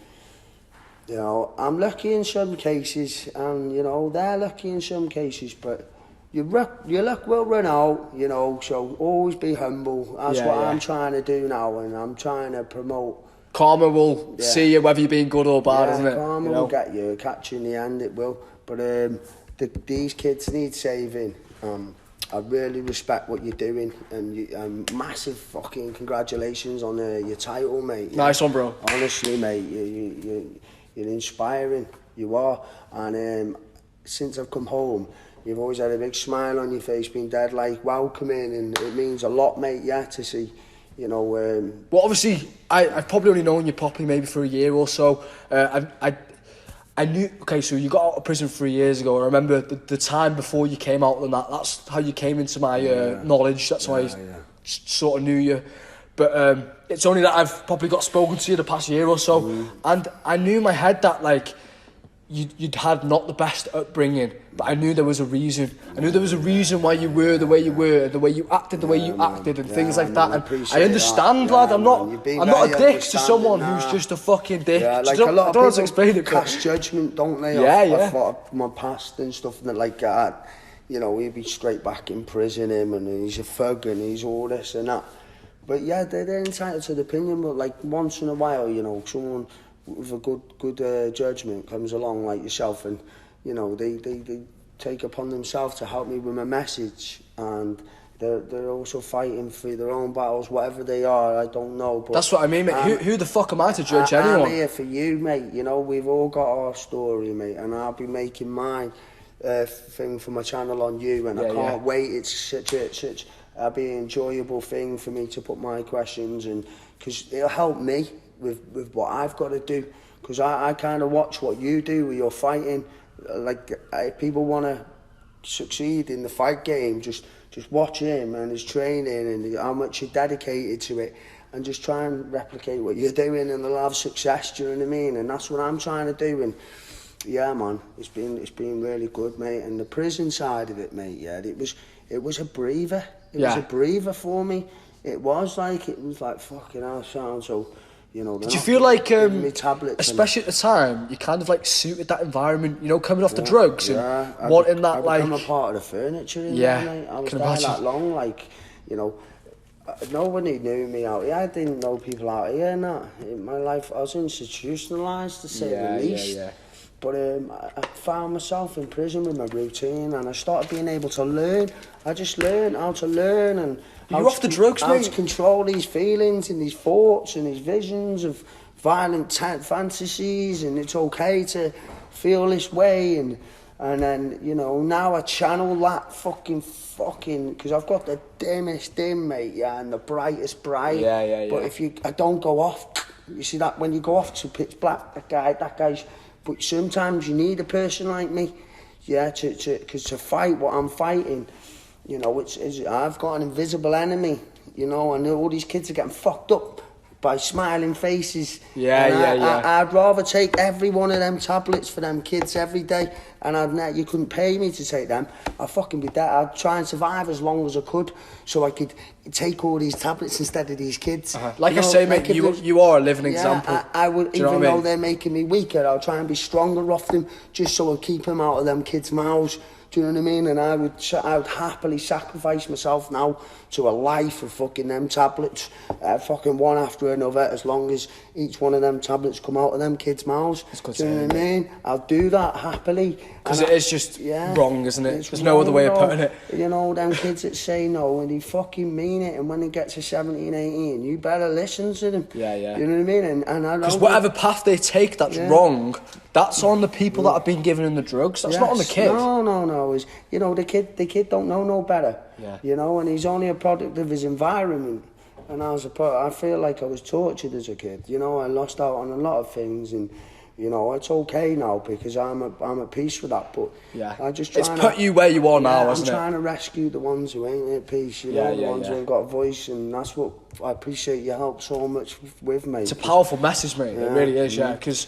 you know, I'm lucky in some cases, and you know, they're lucky in some cases, but your luck will run out, you know, so always be humble. That's what I'm trying to do now, and I'm trying to promote. Karma will see you whether you're being good or bad, isn't it? Karma will get you, catch you in the end, it will. But these kids need saving. I really respect what you're doing, and massive fucking congratulations on your title, mate. Nice one, bro. Honestly, mate, you're inspiring, you are. And since I've come home, you've always had a big smile on your face, been dead like welcoming, and it means a lot, mate, to see, you know. Well, obviously, I've probably only known you properly maybe for a year or so. I knew, okay, so you got out of prison 3 years ago. I remember the time before you came out, and that's how you came into my knowledge. That's why I sort of knew you. But it's only that I've probably got spoken to you the past year or so, and I knew in my head that, like, you'd had not the best upbringing, but I knew there was a reason. I knew there was a reason why you were the way you were, the way you acted, and things like that. And I understand, lad. I'm not a dick to someone who's just a fucking dick. Yeah, like a lot of people explain it, cast judgment, don't they? Off my past and stuff like that. You know, he'd be straight back in prison, and he's a thug, and he's all this and that. But yeah, they're entitled to the opinion. But like once in a while, you know, someone with a good judgment comes along like yourself, and you know they take upon themselves to help me with my message, and they're also fighting for their own battles, whatever they are. I don't know, but that's what I mean, mate. Who the fuck am I to judge anyone? I'm here for you, mate. You know, we've all got our story, mate, and I'll be making mine thing for my channel on you, and I can't wait. It's such a be an enjoyable thing for me to put my questions, and because it'll help me with what I've got to do, because I kind of watch what you do with your fighting. Like, if people want to succeed in the fight game, just watch him and his training and how much you're dedicated to it, and just try and replicate what you're doing, and they'll have success. Do you know what I mean? And that's what I'm trying to do. And yeah, man, it's been really good, mate. And the prison side of it, mate, it was a breather. It was a breather for me. It was like fucking hell, sound. So, you know, did you feel like, especially at the time, you kind of like suited that environment, you know, coming off the drugs and wanting that, like... I'm a part of the furniture in there, mate. I was there that long, like, you know, nobody knew me out here. I didn't know people out here, and that. In my life, I was institutionalised, to say the least. But I found myself in prison with my routine, and I started being able to learn. I just learned how to learn, and you're off the drugs, mate. How to control these feelings and these thoughts and these visions of violent fantasies, and it's okay to feel this way, and then, you know, now I channel that fucking because I've got the dimmest dim, mate, and the brightest bright. But I don't go off. You see that when you go off to pitch black, that guy's. But sometimes you need a person like me, to fight what I'm fighting. You know, I've got an invisible enemy, you know, and all these kids are getting fucked up by smiling faces. I'd rather take every one of them tablets for them kids every day, and you couldn't pay me to take them. I'd fucking be dead. I'd try and survive as long as I could, so I could take all these tablets instead of these kids. Like I say, mate, you are a living example. I would, even though they're making me weaker, I'll try and be stronger off them, just so I keep them out of them kids' mouths. Do you know what I mean? And I would happily sacrifice myself now to a life of fucking them tablets, fucking one after another, as long as each one of them tablets come out of them kids' mouths. Do you know what I mean? I'll do that happily. Because it is just wrong, isn't it? There's no other way of putting it. You know, them kids that say no, and they fucking mean it, and when they get to 17, 18, you better listen to them. Yeah. You know what I mean? And I because whatever path they take that's wrong, that's on the people that have been giving them the drugs. That's not on the kid. No. It's, you know, the kid don't know no better. Yeah. You know, and he's only a product of his environment. And I feel like I was tortured as a kid. You know, I lost out on a lot of things, and you know, it's okay now because I'm at peace with that. But I just try. It's put you where you are now, hasn't it? I'm trying to rescue the ones who ain't at peace. You know, the ones who ain't got a voice, and that's what I appreciate your help so much with, mate. It's a powerful message, mate. It really is, because.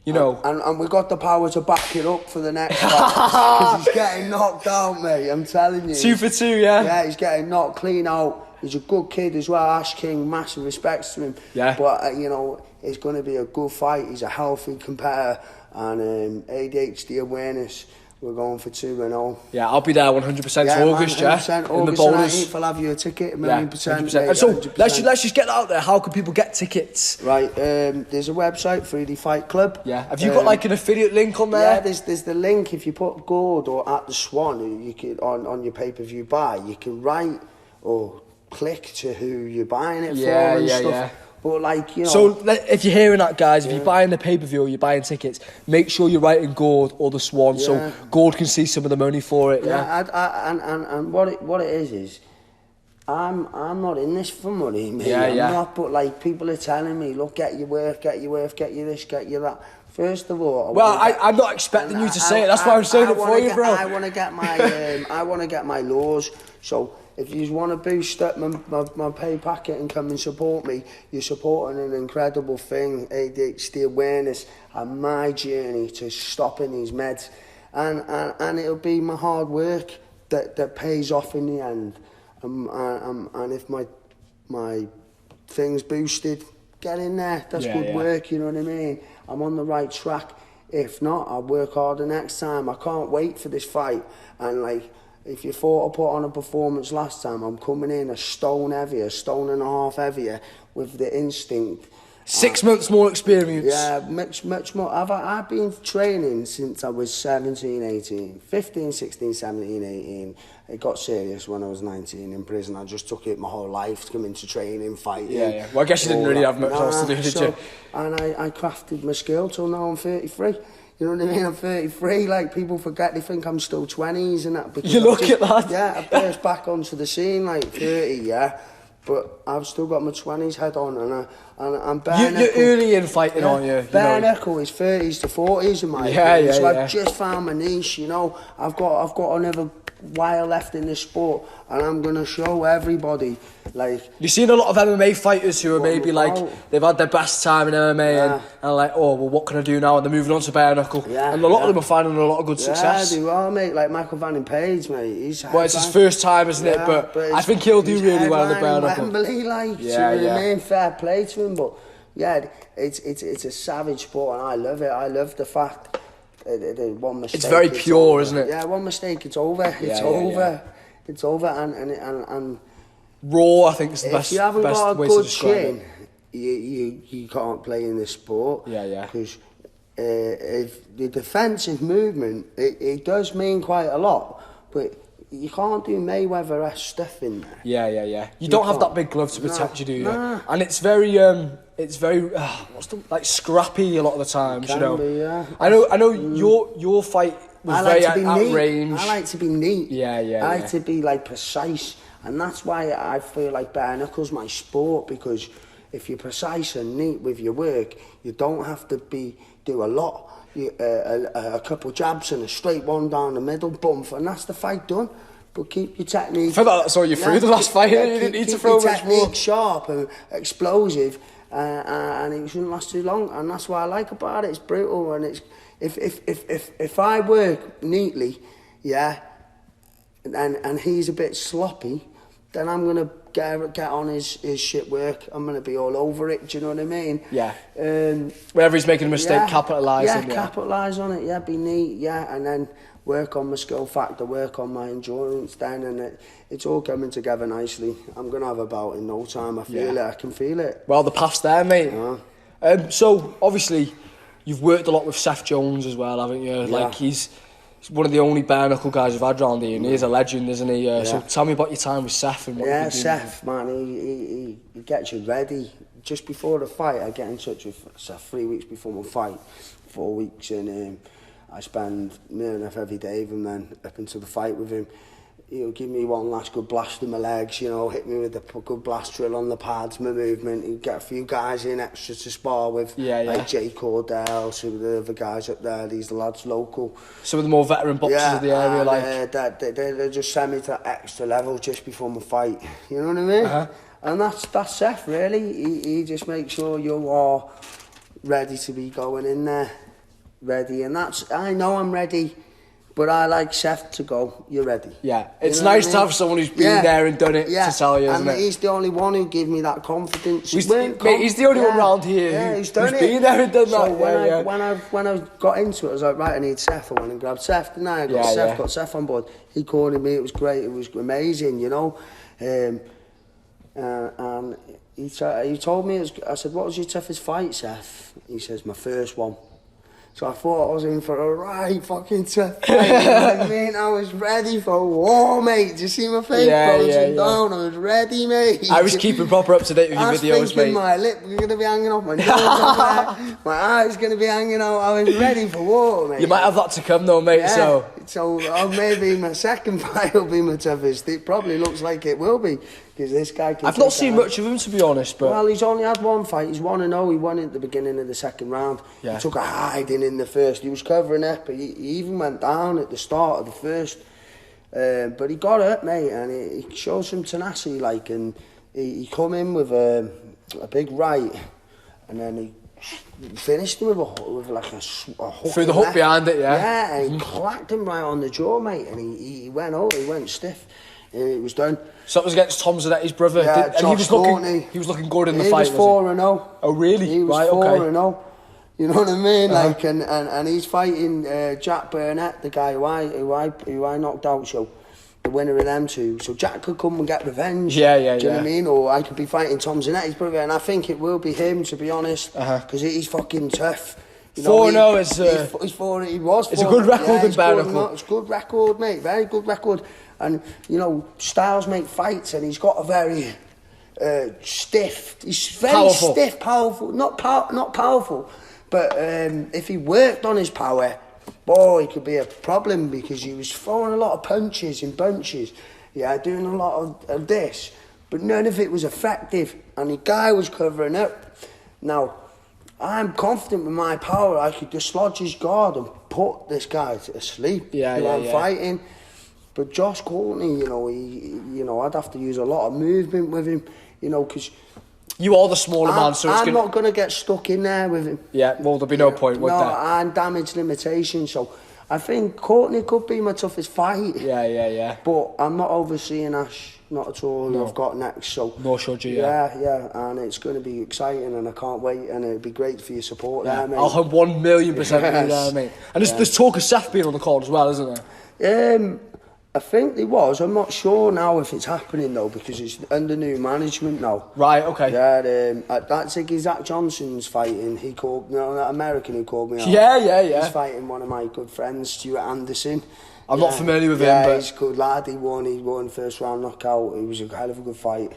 You know, and we got the power to back it up for the next fight because he's getting knocked out, mate. I'm telling you. 2 for 2, yeah. Yeah, he's getting knocked clean out. He's a good kid as well. Ash King, massive respects to him. Yeah. But you know, it's going to be a good fight. He's a healthy competitor, and ADHD awareness. We're going for 2-0. Yeah, I'll be there 100% August, in the boulders. I'll have you a ticket, 1,000,000%. And so let's just get that out there. How can people get tickets? Right, there's a website, 3D Fight Club. Yeah. Have you got like an affiliate link on there? Yeah, there's the link. If you put Gord or at the Swan, you can on your pay-per-view buy, you can write or click to who you're buying it for and stuff. Yeah. But like, you know. So if you're hearing that, guys, if you're buying the pay-per-view or you're buying tickets, make sure you're writing Gord or the Swan so Gord can see some of the money for it. And what it is I'm not in this for money, mate. I'm not, but like people are telling me, look, get your worth, get you this, get you that. First of all, I'm not expecting you to say it. That's why I'm saying it for you, bro. I want to get my laws. So if you want to boost up my pay packet and come and support me, you're supporting an incredible thing, ADHD awareness, and my journey to stopping these meds. And it'll be my hard work that pays off in the end. And if my thing's boosted, get in there. That's good work, you know what I mean? I'm on the right track. If not, I'll work harder next time. I can't wait for this fight. And like, if you thought I put on a performance last time, I'm coming in a stone heavier, 1.5 stone heavier, with the instinct. 6 months more experience. Yeah, much more. I've been training since I was 17, 18, 15, 16, 17, 18. It got serious when I was 19 in prison. I just took it my whole life to come into training, fighting. Yeah. Well, I guess you didn't really have much else to do, did you? And I crafted my skill till now I'm 33. You know what I mean? I'm 33. Like, people forget, they think I'm still 20s and that. You look at that. Yeah, I burst back onto the scene like 30, but I've still got my 20s head on, and I'm bare knuckle. You're early in fighting, aren't you? Bare knuckle is 30s to 40s in my opinion. So I've just found my niche, you know. I've got another while left in this sport, and I'm going to show everybody, like... You've seen a lot of MMA fighters who are maybe like, they've had their best time in MMA and like, oh, well, what can I do now? And they're moving on to bare knuckle. And a lot of them are finding a lot of good success. Yeah, they are, mate. Like Michael Van Page, mate. It's his first time, isn't it? But I think he'll do really well in the bare knuckle. Wembley, like, I mean, fair play to him, but yeah, it's a savage sport, and I love it. I love the fact that one mistake. It's very pure, isn't it? Yeah, one mistake, it's over. It's over. It's over, and raw, I think, is the best. If you haven't got a good chin, it. you can't play in this sport. Yeah. Because if the defensive movement, it does mean quite a lot, but you can't do Mayweather-esque stuff in there. Yeah. You don't have that big glove to protect you, do you? Nah. And it's very like scrappy a lot of the times, you know. Be, yeah. I know your fight was very at range. I like to be neat. Yeah. I like to be like precise, and that's why I feel like bare knuckle's my sport, because if you're precise and neat with your work, you don't have to do a lot. A couple jabs and a straight one down the middle, bump, and that's the fight done. but keep your technique. I feel like that's all you threw the last fight. You didn't need to throw much more. Keep sharp and explosive, and it shouldn't last too long. And that's what I like about it. It's brutal, and it's if I work neatly, yeah, and he's a bit sloppy, then I'm gonna get on his shit work. I'm gonna be all over it. Do you know what I mean? Yeah. Whenever he's making a mistake, capitalise. Yeah, capitalise on it. Yeah, be neat. Yeah, and then work on my skill factor, work on my endurance. Then, and it's all coming together nicely. I'm gonna have a bout in no time. I feel it. I can feel it. Well, the path's there, mate. Yeah. So obviously, you've worked a lot with Seth Jones as well, haven't you? Yeah. Like he's one of the only bare knuckle guys we've had round here, and he's a legend, isn't he? So tell me about your time with Seth and what you've been doing. Seth, man, he gets you ready. Just before the fight, I get in touch with Seth 3 weeks before my fight, 4 weeks, and I spend near enough every day with him then, up until the fight with him. He'll give me one last good blast in my legs, you know, hit me with a good blast drill on the pads, my movement. He'll get a few guys in extra to spar with, like Jay Cordell, some of the other guys up there, these lads local. Some of the more veteran boxers of the area, they just send me to that extra level just before my fight, you know what I mean? And that's Seth, really. He just makes sure you are ready to be going in there, ready. And I know I'm ready. But I like Seth to go, you're ready. Yeah, it's nice to have someone who's been there and done it to tell you, isn't it? And he's the only one who gave me that confidence. He's the only one around here who's been there and done that. When I got into it, I was like, right, I need Seth. I went and grabbed Seth, didn't I? Got Seth on board. He called me, it was great, it was amazing, you know. And he told me, I said, what was your toughest fight, Seth? He says, my first one. So I thought I was in for a right fucking tough fight. You know what I mean? I was ready for war, mate. Do you see my face bouncing down? I was ready, mate. I was keeping proper up to date with your videos, mate. My lip was going to be hanging off, my nose up there, my eyes going to be hanging out. I was ready for war, mate. You might have that to come though, mate. So maybe my second fight will be my toughest. It probably looks like it will be. Because this guy can. I've not seen much of him, to be honest. But well, he's only had one fight. He's 1-0. He won it at the beginning of the second round. Yeah. He took a hiding in the first. He was covering up. He even went down at the start of the first. But he got up, mate, and he showed some tenacity. Like, and he come in with a big right, and then he finished him with like a hook. Through the hook behind it, Yeah, and he clacked him right on the jaw, mate, and he went over. He went stiff. It was done. So that was against Tom Zanetti's brother. Yeah, and he was looking good in the fight. He was 4-0. Oh, really? He was 4-0. You know what I mean? Like, and he's fighting Jack Burnett, the guy who I knocked out. So the winner of them two. So Jack could come and get revenge. Yeah. Do you know what I mean? Or I could be fighting Tom Zanetti's brother, and I think it will be him, to be honest, because he's fucking tough. 4-0 is. He's 4. He was. 4. It's a good record in Bare Knuckle. It's a good record, mate. Very good record. And you know, styles make fights, and he's got a very stiff. He's very powerful. Stiff, powerful. Not powerful, but if he worked on his power, boy, it could be a problem because he was throwing a lot of punches in bunches. Yeah, doing a lot of this, but none of it was effective. And the guy was covering up. Now, I'm confident with my power. I could dislodge his guard and put this guy to sleep. I'm fighting. But Josh Courtney, you know, I'd have to use a lot of movement with him, you know, because you are the smaller man, so I'm not going to get stuck in there with him. Yeah, well, there'll be no point, would there? No, and damage limitation. So I think Courtney could be my toughest fight. Yeah. But I'm not overseeing Ash, not at all. No. I've got next, so no should you? Yeah, and it's going to be exciting, and I can't wait, and it'll be great for your support there, mate. I'll have 1,000,000% with you there, mate. And there's talk of Seth being on the card as well, isn't there? I think there was. I'm not sure now if it's happening though, because it's under new management now. Right, okay. Yeah, that's Ziggy Zach Johnson's fighting. He called that American who called me out. Yeah. He's fighting one of my good friends, Stuart Anderson. I'm not familiar with him, but he's a good lad. He won first round knockout. It was a hell of a good fight.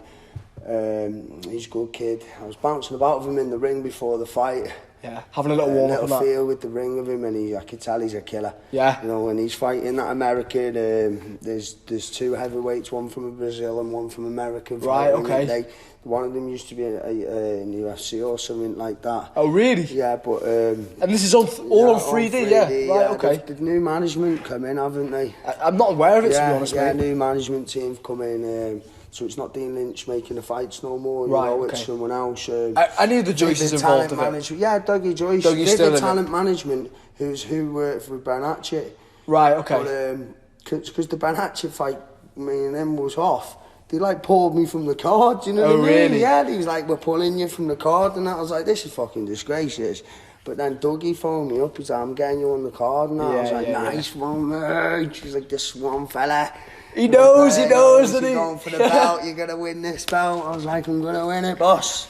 He's a good kid. I was bouncing about with him in the ring before the fight. Yeah, having a little warm up and that. Feel with the ring of him, and I could tell he's a killer. Yeah. You know, when he's fighting that American, there's 2 heavyweights, one from Brazil and one from America. Right, okay. One of them used to be in the UFC or something like that. Oh, really? Yeah, but... and this is all on 3D, yeah? Right, okay. The new management come in, haven't they? I'm not aware of it, to be honest, mate. Yeah, new management team come in, so it's not Dean Lynch making the fights no more, right, you know, it's someone else. I knew the Joyce is involved in it. Yeah, Dougie Joyce. Dougie's still the talent management who worked for Ben Hatchett. Right, okay. But, because the Ben Hatchett fight, me and him was off, they like pulled me from the card, you know what I mean? Really? Yeah, he was like, we're pulling you from the card, and I was like, this is fucking disgracious. But then Dougie phoned me up, he's like, I'm getting you on the card, and I was like, nice one, mate. She's like, this Swan fella. He knows, that you're going for the belt, you're going to win this belt. I was like, I'm going to win it, boss.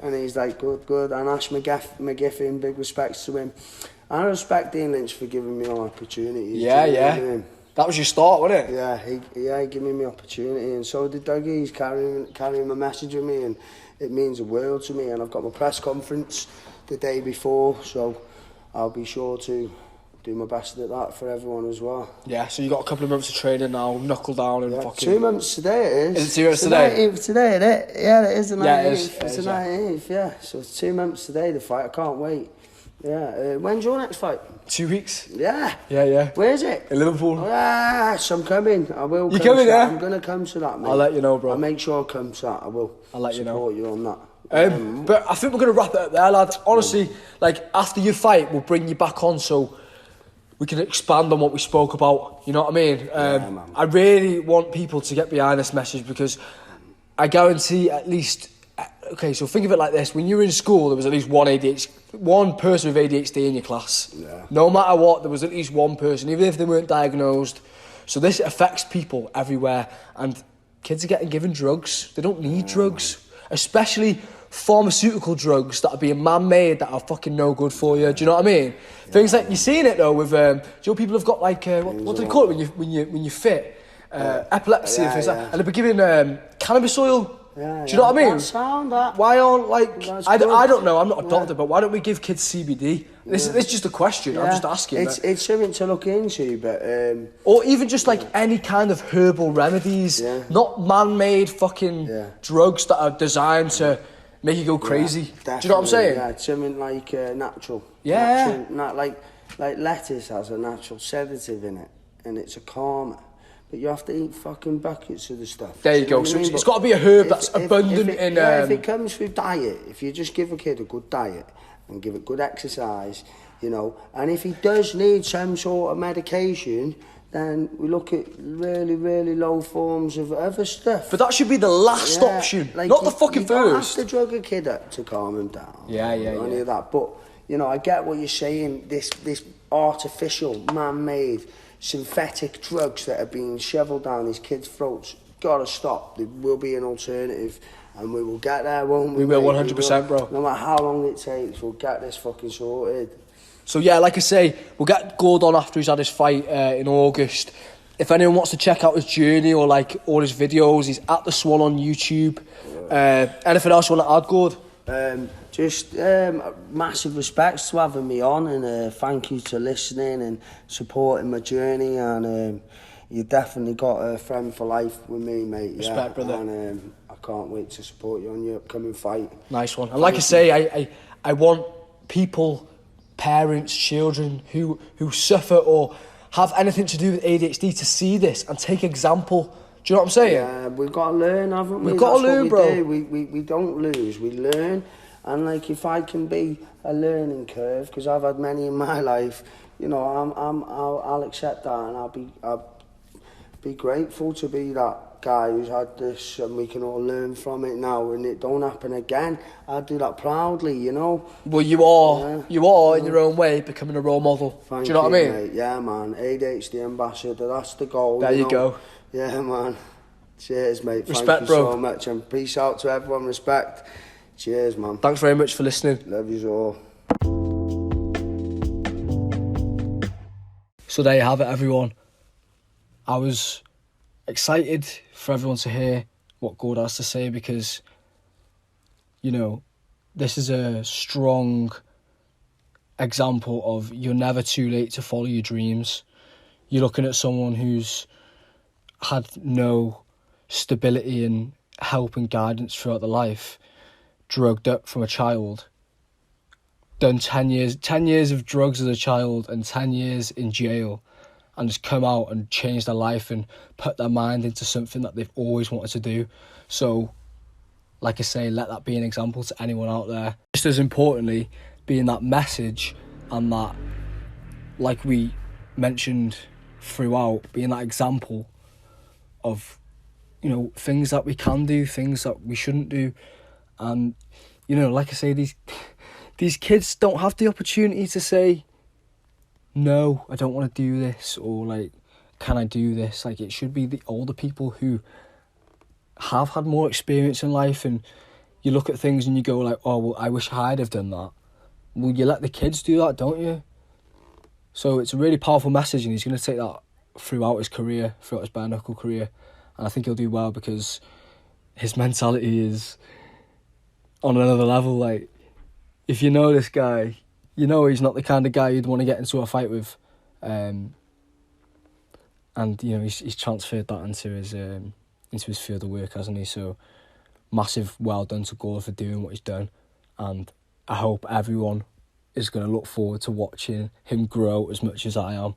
And he's like, good. And Ash McGiffin, big respects to him. I respect Dean Lynch for giving me an opportunity. Yeah. That was your start, wasn't it? Yeah, he gave me my opportunity, and so did Dougie. He's carrying my message with me, and it means the world to me. And I've got my press conference the day before, so I'll be sure to do my best at that for everyone as well. Yeah, so you got a couple of months of training now, knuckle down and fucking... 2 months today it is. Is it 2 months today? Today, isn't it? Yeah, it is the 19th. Yeah, it is. It's the 19th, yeah. So it's 2 months today, the fight. I can't wait. Yeah, when's your next fight? 2 weeks. Yeah. Yeah. Where is it? In Liverpool. Yes, I'm coming. I will. You coming, yeah? I'm going to come to that, mate. I'll let you know, bro. I'll make sure I come to that. I will. I'll let you know. Support you on that. But I think we're going to wrap it up there, lads. Honestly, like, after your fight, we'll bring you back on so we can expand on what we spoke about. You know what I mean? I really want people to get behind this message, because I guarantee at least... Okay, so think of it like this. When you were in school, there was at least one person with ADHD in your class. Yeah. No matter what, there was at least one person, even if they weren't diagnosed. So this affects people everywhere. And kids are getting given drugs. They don't need drugs. Especially pharmaceutical drugs that are being man-made, that are fucking no good for you. Do you know what I mean? Yeah. Things like, you're seeing it though with, do you know, people have got like, what do they call it when you're fit? Epilepsy and things like that. And they've been giving cannabis oil. Yeah, do you know what I mean? That sound, that. Why aren't, like, I don't know, I'm not a doctor, but why don't we give kids CBD? This is just a question, I'm just asking. It's something to look into, but... or even just, like, any kind of herbal remedies, not man-made fucking drugs that are designed to make you go crazy. Do you know what I'm saying? Yeah, it's something like natural. Yeah. Like lettuce has a natural sedative in it, and it's a calmer. But you have to eat fucking buckets of the stuff. There you go. So it's got to be a herb that's abundant in... Yeah, if it comes with diet, if you just give a kid a good diet and give it good exercise, you know, and if he does need some sort of medication, then we look at really, really low forms of other stuff. But that should be the last option, like, not the fucking first. You don't have to drug a kid up to calm him down. Yeah. Any of that. But, you know, I get what you're saying, this artificial, man-made... synthetic drugs that are being shoveled down these kids' throats. Gotta stop. There will be an alternative, and we will get there, won't we? We will, 100%, bro. No matter how long it takes, we'll get this fucking sorted. So yeah, like I say, we'll get Gord on after he's had his fight in August. If anyone wants to check out his journey or like all his videos, he's at the Swan on YouTube. Anything else you want to add, Gord? Just massive respects to having me on, and thank you to listening and supporting my journey, and you definitely got a friend for life with me, mate. Respect, brother. And I can't wait to support you on your upcoming fight. Nice one. And like I say, I want people, parents, children who suffer or have anything to do with ADHD to see this and take example. Do you know what I'm saying? Yeah, we've got to learn, haven't we? We've got to learn, bro. We don't lose, we learn. And like, if I can be a learning curve, because I've had many in my life, you know, I'll accept that, and I'll be grateful to be that guy who's had this, and we can all learn from it now, and it don't happen again. I do that proudly, you know. Well, you are in your own way becoming a role model. Thank do you know what I mean? Mate. Yeah, man. ADHD ambassador, that's the goal. There you go. Yeah, man. Cheers, mate. Respect, Thank you bro. so much, and peace out to everyone. Respect. Cheers, man. Thanks very much for listening. Love you all. So there you have it, everyone. I was excited for everyone to hear what Gord has to say, because, you know, this is a strong example of you're never too late to follow your dreams. You're looking at someone who's had no stability and help and guidance throughout their life, drugged up from a child, done 10 years of drugs as a child and 10 years in jail, and just come out and change their life and put their mind into something that they've always wanted to do. So, like I say, let that be an example to anyone out there. Just as importantly, being that message and that, like we mentioned throughout, being that example of, you know, things that we can do, things that we shouldn't do. And, you know, like I say, these kids don't have the opportunity to say, no, I don't want to do this, or like, can I do this? Like, it should be the older people who have had more experience in life, and you look at things and you go like, oh, well, I wish I'd have done that. Well, you let the kids do that, don't you? So it's a really powerful message, and he's going to take that throughout his career, throughout his bare knuckle career, and I think he'll do well because his mentality is on another level. Like, if you know this guy, you know he's not the kind of guy you'd want to get into a fight with, and you know he's transferred that into his field of work, hasn't he? So massive well done to Gord for doing what he's done, and I hope everyone is going to look forward to watching him grow as much as I am.